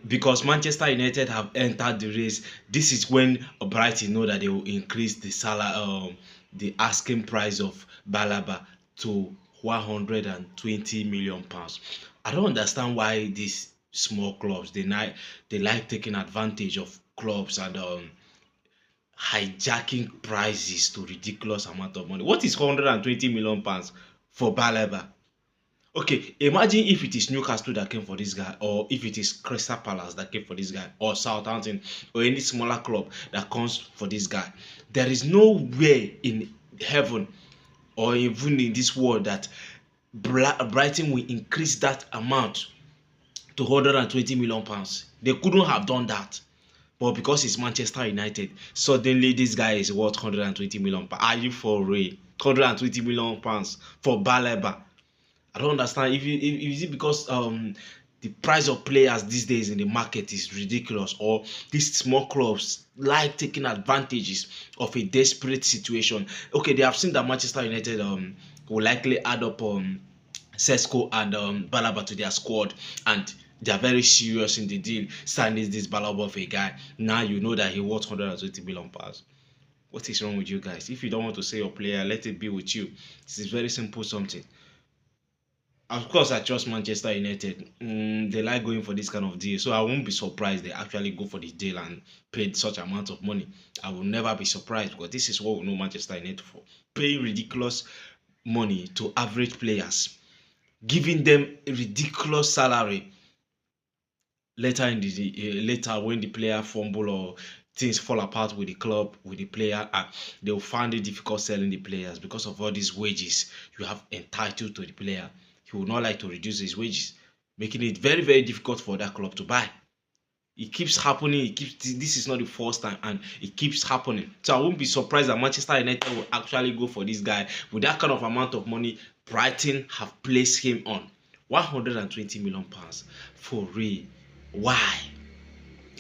because Manchester United have entered the race. This is when Brighton know that they will increase the salary, the asking price of Baleba to 120 million pounds. I don't understand why these small clubs they like taking advantage of clubs and hijacking prices to ridiculous amount of money. What is 120 million pounds for Baleba? Okay, imagine if it is Newcastle that came for this guy, or if it is Crystal Palace that came for this guy, or Southampton, or any smaller club that comes for this guy. There is no way in heaven or even in this world that Brighton will increase that amount to 120 million pounds. They couldn't have done that. But because it's Manchester United, suddenly this guy is worth 120 million pounds. Are you for real? 120 million pounds for Baleba. I don't understand. If is it because the price of players these days in the market is ridiculous, or these small clubs like taking advantages of a desperate situation. Okay, they have seen that Manchester United will likely add up Sesko and Balaba to their squad, and they are very serious in the deal, signing this Balaba of a guy. Now you know that he worth 120 million pounds. What is wrong with you guys? If you don't want to sell your player, let it be with you. This is very simple something. Of course, I trust Manchester United. They like going for this kind of deal, so I won't be surprised they actually go for the deal and paid such amount of money. I will never be surprised, because this is what we know Manchester United for: paying ridiculous money to average players, giving them a ridiculous salary. Later in the later, when the player fumble or things fall apart with the club, with the player, they will find it difficult selling the players because of all these wages you have entitled to the player. He would not like to reduce his wages, making it very, very difficult for that club to buy. It keeps happening. This is not the first time, and it keeps happening. So I won't be surprised that Manchester United will actually go for this guy with that kind of amount of money. Brighton have placed him on 120 million pounds for real. Why?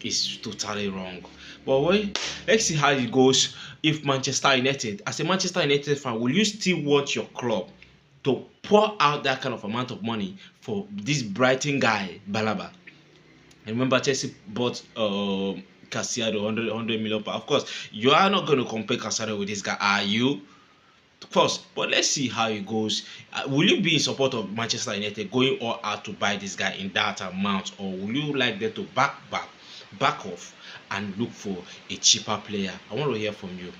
It's totally wrong. But wait, let's see how it goes. If Manchester United, as a Manchester United fan, will you still want your club to pour out that kind of amount of money for this Brighton guy, Balaba? And remember, Chelsea bought Casado 100 million pounds. Of course, you are not going to compare Casado with this guy, are you? Of course, but let's see how it goes. Will you be in support of Manchester United going all out to buy this guy in that amount, or will you like them to back off and look for a cheaper player? I want to hear from you.